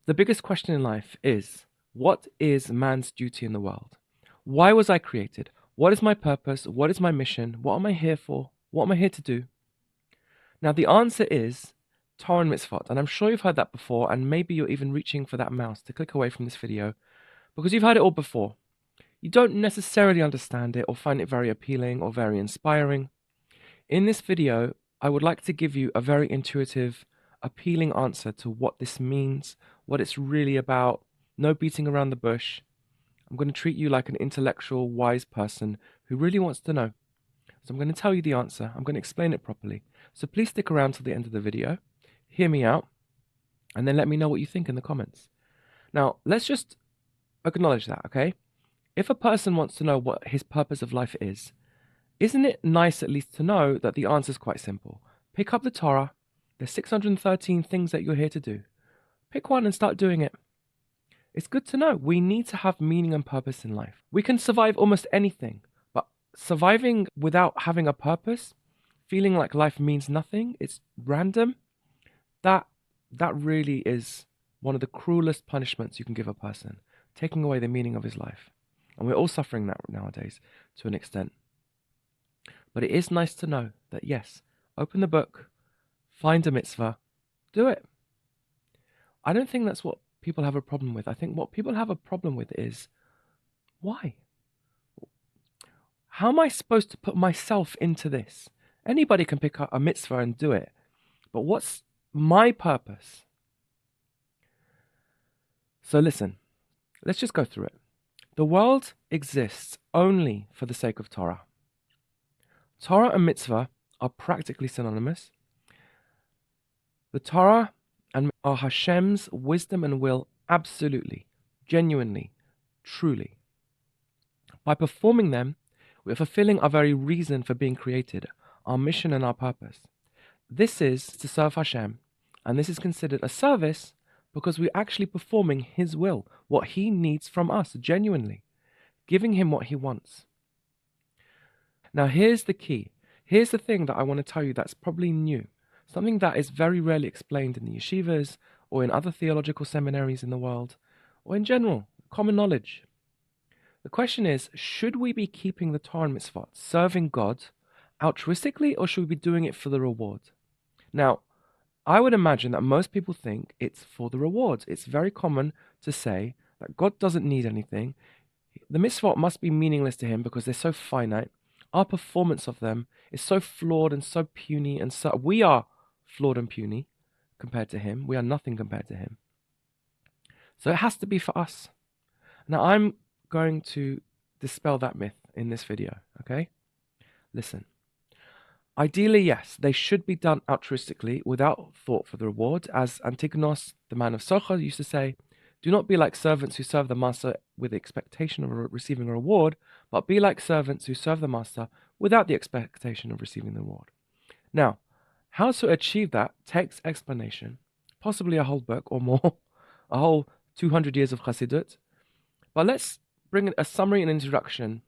The biggest question in life is, what is man's duty in the world? Why was I created? What is my purpose? What is my mission? What am I here for? What am I here to do? Now, the answer is Torah and Mitzvot. And I'm sure you've heard that before, and maybe you're even reaching for that mouse to click away from this video because you've heard it all before. You don't necessarily understand it or find it very appealing or very inspiring. In this video, I would like to give you a very intuitive, appealing answer to what this means, what it's really about, no beating around the bush. I'm going to treat you like an intellectual, wise person who really wants to know. So I'm going to tell you the answer. I'm going to explain it properly. So please stick around till the end of the video, hear me out, and then let me know what you think in the comments. Now, let's just acknowledge that, okay? If a person wants to know what his purpose of life is, isn't it nice at least to know that the answer is quite simple? Pick up the Torah. There's 613 things that you're here to do. Pick one and start doing it. It's good to know. We need to have meaning and purpose in life. We can survive almost anything, but surviving without having a purpose, feeling like life means nothing, it's random, that really is one of the cruelest punishments you can give a person, taking away the meaning of his life. And we're all suffering that nowadays to an extent. But it is nice to know that, yes, open the book, find a mitzvah, do it. I don't think that's what people have a problem with. I think what people have a problem with is, why? How am I supposed to put myself into this? Anybody can pick up a mitzvah and do it. But what's my purpose? So listen, let's just go through it. The world exists only for the sake of Torah. Torah and mitzvah are practically synonymous. The Torah are Hashem's wisdom and will absolutely, genuinely, truly. By performing them, we are fulfilling our very reason for being created, our mission and our purpose. This is to serve Hashem, and this is considered a service because we're actually performing His will, what He needs from us, genuinely, giving Him what He wants. Now here's the key. Here's the thing that I want to tell you that's probably new, something that is very rarely explained in the yeshivas or in other theological seminaries in the world, or in general, common knowledge. The question is, should we be keeping the Torah and Mitzvot, serving God, altruistically, or should we be doing it for the reward? Now, I would imagine that most people think it's for the reward. It's very common to say that God doesn't need anything. The Mitzvot must be meaningless to Him because they're so finite. Our performance of them is so flawed and so puny, and so we are flawed and puny compared to Him. We are nothing compared to Him. So it has to be for us. Now I'm going to dispel that myth in this video, okay? Listen. Ideally, yes, they should be done altruistically without thought for the reward. As Antigonos, the man of Socha, used to say, do not be like servants who serve the master with the expectation of receiving a reward, but be like servants who serve the master without the expectation of receiving the reward. Now, how to achieve that takes explanation, possibly a whole book or more, a whole 200 years of Chassidut. But let's bring a summary and introduction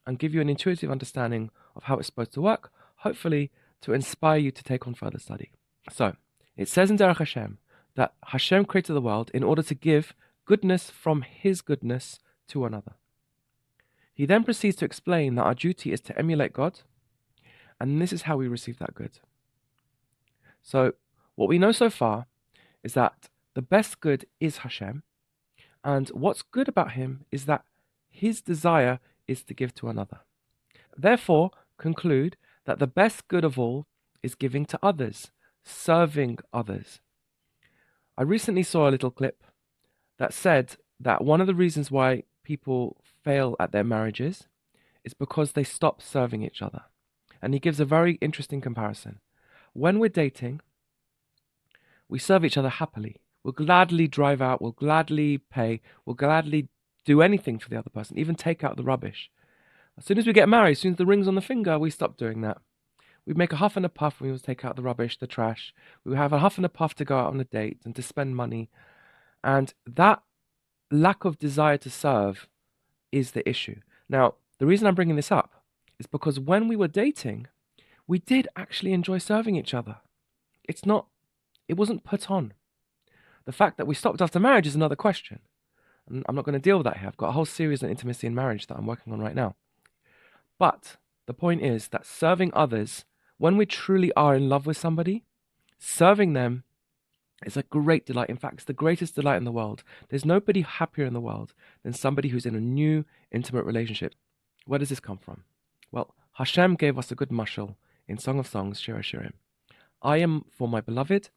and give you an intuitive understanding of how it's supposed to work, hopefully to inspire you to take on further study. So, it says in Derech Hashem that Hashem created the world in order to give goodness from His goodness to another. He then proceeds to explain that our duty is to emulate God, and this is how we receive that good. So, what we know so far is that the best good is Hashem, and what's good about Him is that His desire is to give to another. Therefore, conclude that the best good of all is giving to others, serving others. I recently saw a little clip that said that one of the reasons why people fail at their marriages is because they stop serving each other. And he gives a very interesting comparison. When we're dating, we serve each other happily. We'll gladly drive out, we'll gladly pay, we'll gladly do anything for the other person, even take out the rubbish. As soon as we get married, as soon as the ring's on the finger, we stop doing that. We make a huff and a puff when we take out the rubbish, the trash. We have a huff and a puff to go out on a date and to spend money. And that lack of desire to serve is the issue. Now, the reason I'm bringing this up is because when we were dating, we did actually enjoy serving each other. It wasn't put on. The The fact that we stopped after marriage is another question. And I'm not going to deal with that here. I've got a whole series on intimacy and marriage that I'm working on right now. But the point is that serving others, when we truly are in love with somebody, serving them is a great delight. In fact, it's the greatest delight in the world. There's nobody happier in the world than somebody who's in a new, intimate relationship. Where does this come from? Well, Hashem gave us a good Mashal in Song of Songs, Shir HaShirim. I am for my beloved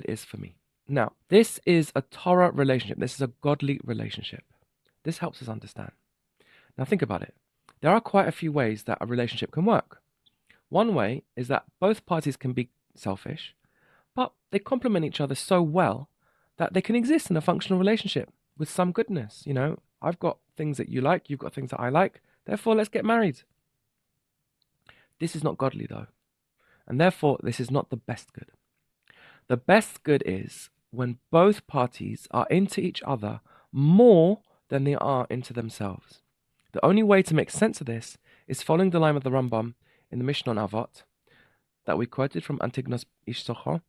is for me. Now, this is a Torah relationship. This is a godly relationship. This helps us understand. Now, think about it. There are quite a few ways that a relationship can work. One way is that both parties can be selfish, but they complement each other so well that they can exist in a functional relationship with some goodness. You know, I've got things that you like, you've got things that I like, therefore let's get married. This is not godly though, and therefore this is not the best good. The best good is when both parties are into each other more than they are into themselves. The only way to make sense of this is following the line of the Rambam in the Mishnah on Avot that we quoted from Antignos Ish Sochor.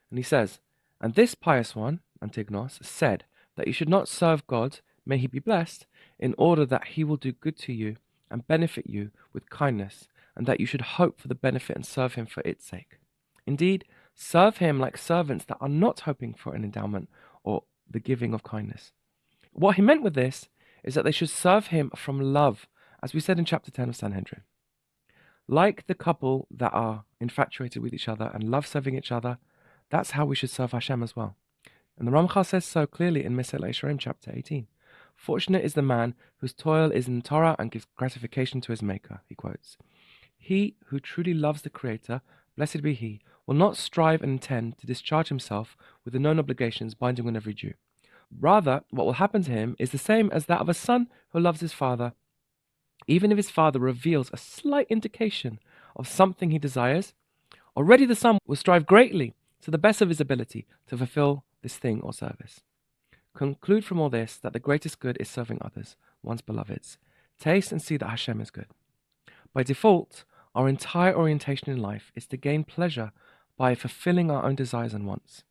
And he says, and this pious one, Antignos, said that you should not serve God, may he be blessed, in order that he will do good to you and benefit you with kindness, and that you should hope for the benefit and serve him for its sake. Indeed, serve him like servants that are not hoping for an endowment or the giving of kindness. What he meant with this is that they should serve him from love, as we said in chapter 10 of Sanhedrin. Like the couple that are infatuated with each other and love serving each other, that's how we should serve Hashem as well. And the Ramchal says so clearly in Mesilat Yesharim chapter 18. Fortunate is the man whose toil is in Torah and gives gratification to his maker, he quotes. He who truly loves the Creator, blessed be he, will not strive and intend to discharge himself with the known obligations binding on every Jew. Rather, what will happen to him is the same as that of a son who loves his father. Even if his father reveals a slight indication of something he desires, already the son will strive greatly to the best of his ability to fulfill this thing or service. Conclude from all this that the greatest good is serving others, one's beloveds. Taste and see that Hashem is good. By default, our entire orientation in life is to gain pleasure by fulfilling our own desires and wants.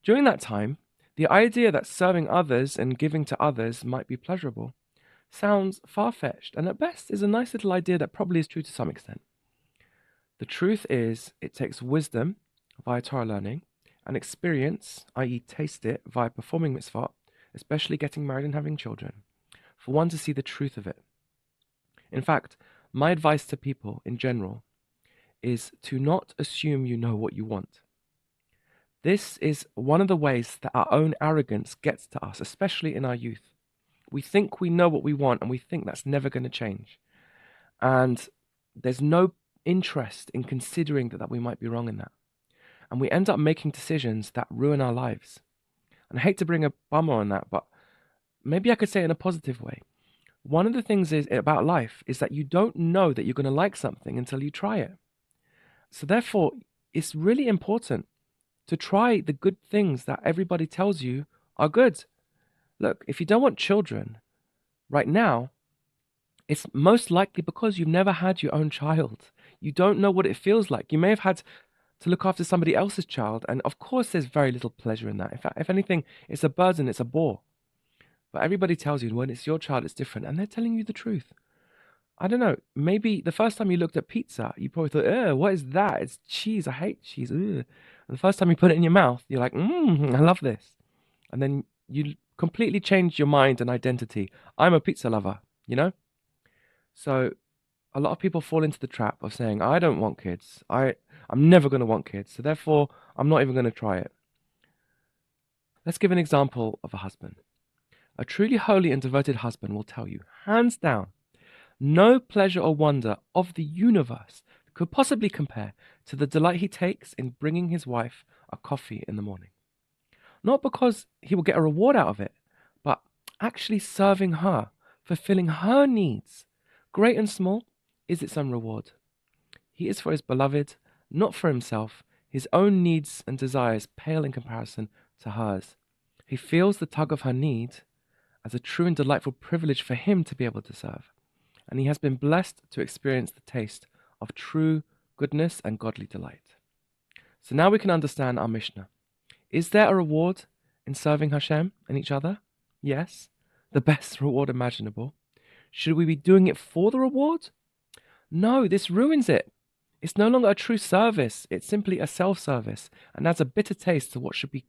During that time, the idea that serving others and giving to others might be pleasurable sounds far-fetched, and at best is a nice little idea that probably is true to some extent. The truth is, it takes wisdom via Torah learning and experience, i.e. taste it, via performing mitzvot, especially getting married and having children, for one to see the truth of it. In fact, my advice to people in general is to not assume you know what you want. This is one of the ways that our own arrogance gets to us, especially in our youth. We think we know what we want and we think that's never going to change. And there's no interest in considering that we might be wrong in that. And we end up making decisions that ruin our lives. And I hate to bring a bummer on that, but maybe I could say it in a positive way. One of the things about life is that you don't know that you're going to like something until you try it. So therefore, it's really important to try the good things that everybody tells you are good. Look, if you don't want children right now, it's most likely because you've never had your own child. You don't know what it feels like. You may have had to look after somebody else's child, and of course there's very little pleasure in that. In fact, if anything, it's a burden, it's a bore. But everybody tells you when it's your child, it's different, and they're telling you the truth. I don't know, maybe the first time you looked at pizza, you probably thought, what is that? It's cheese, I hate cheese. Ugh. And the first time you put it in your mouth, you're like, I love this. And then you completely change your mind and identity. I'm a pizza lover, you know? So a lot of people fall into the trap of saying, I don't want kids. I'm never going to want kids, so therefore I'm not even going to try it. Let's give an example of a husband. A truly holy and devoted husband will tell you, hands down, no pleasure or wonder of the universe could possibly compare to the delight he takes in bringing his wife a coffee in the morning. Not because he will get a reward out of it, but actually serving her, fulfilling her needs, great and small, is its own reward. He is for his beloved, not for himself. His own needs and desires pale in comparison to hers. He feels the tug of her need as a true and delightful privilege for him to be able to serve. And he has been blessed to experience the taste of true goodness and godly delight. So now we can understand our Mishnah. Is there a reward in serving Hashem and each other? Yes, the best reward imaginable. Should we be doing it for the reward? No, this ruins it. It's no longer a true service. It's simply a self-service and adds a bitter taste to what should be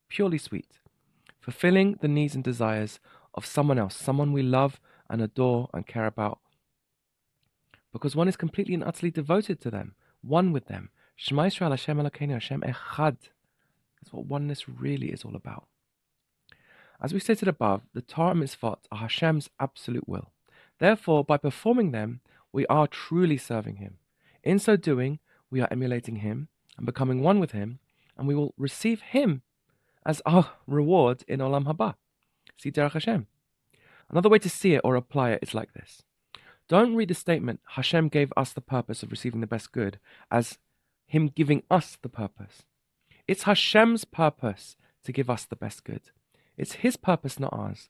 purely sweet. Fulfilling the needs and desires of someone else, someone we love and adore and care about. Because one is completely and utterly devoted to them, one with them. Shema Yisrael Hashem Elokeinu Hashem Echad. That's what oneness really is all about. As we stated above, the Torah and Mitzvot are Hashem's absolute will. Therefore, by performing them, we are truly serving Him. In so doing, we are emulating Him and becoming one with Him, and we will receive Him as our reward in Olam Haba. See Derech Hashem. Another way to see it or apply it is like this. Don't read the statement, Hashem gave us the purpose of receiving the best good, as Him giving us the purpose. It's Hashem's purpose to give us the best good. It's His purpose, not ours.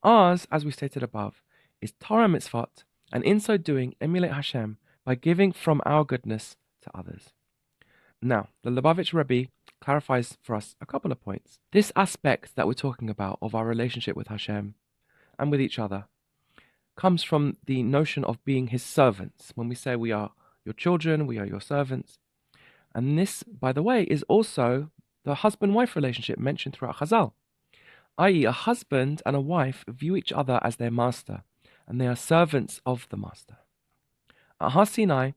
Ours, as we stated above, is Torah Mitzvot, and in so doing, emulate Hashem by giving from our goodness to others. Now, the Lubavitch Rabbi clarifies for us a couple of points. This aspect that we're talking about of our relationship with Hashem and with each other comes from the notion of being His servants. When we say we are your children, we are your servants. And this, by the way, is also the husband-wife relationship mentioned throughout Chazal, i.e. a husband and a wife view each other as their master, and they are servants of the master. At Har Sinai,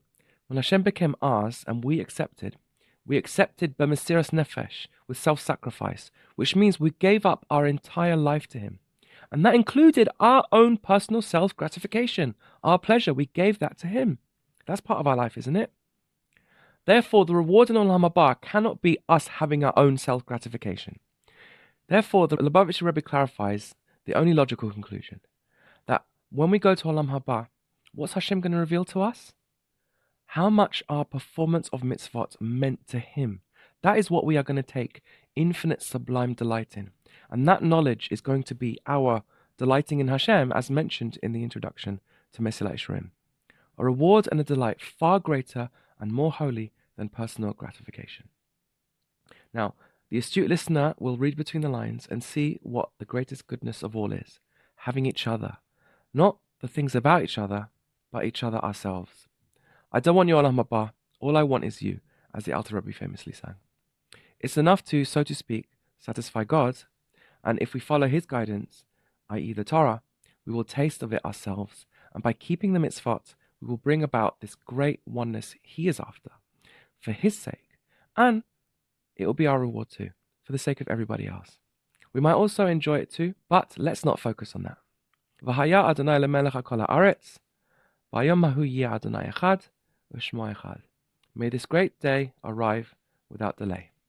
when Hashem became ours and we accepted b'mesiras nefesh, with self-sacrifice, which means we gave up our entire life to Him. And that included our own personal self-gratification, our pleasure. We gave that to Him. That's part of our life, isn't it? Therefore, the reward in Olam Haba cannot be us having our own self-gratification. Therefore, the Lubavitch Rebbe clarifies the only logical conclusion, that when we go to Olam Haba, what's Hashem going to reveal to us? How much our performance of mitzvot meant to Him. That is what we are going to take infinite sublime delight in. And that knowledge is going to be our delighting in Hashem, as mentioned in the introduction to Mesilat Yesharim. A reward and a delight far greater and more holy than personal gratification. Now, the astute listener will read between the lines and see what the greatest goodness of all is, having each other. Not the things about each other, but each other ourselves. I don't want your Olam Haba, all I want is you, as the Alter Rabbi famously sang. It's enough to, so to speak, satisfy God, and if we follow His guidance, i.e. the Torah, we will taste of it ourselves, and by keeping the mitzvot, we will bring about this great oneness He is after, for His sake, and it will be our reward too, for the sake of everybody else. We might also enjoy it too, but let's not focus on that. V'haya Adonai lemelech hakol haaretz, v'ayom hahu yeh Adonai echad, v'shmo echad. May this great day arrive without delay.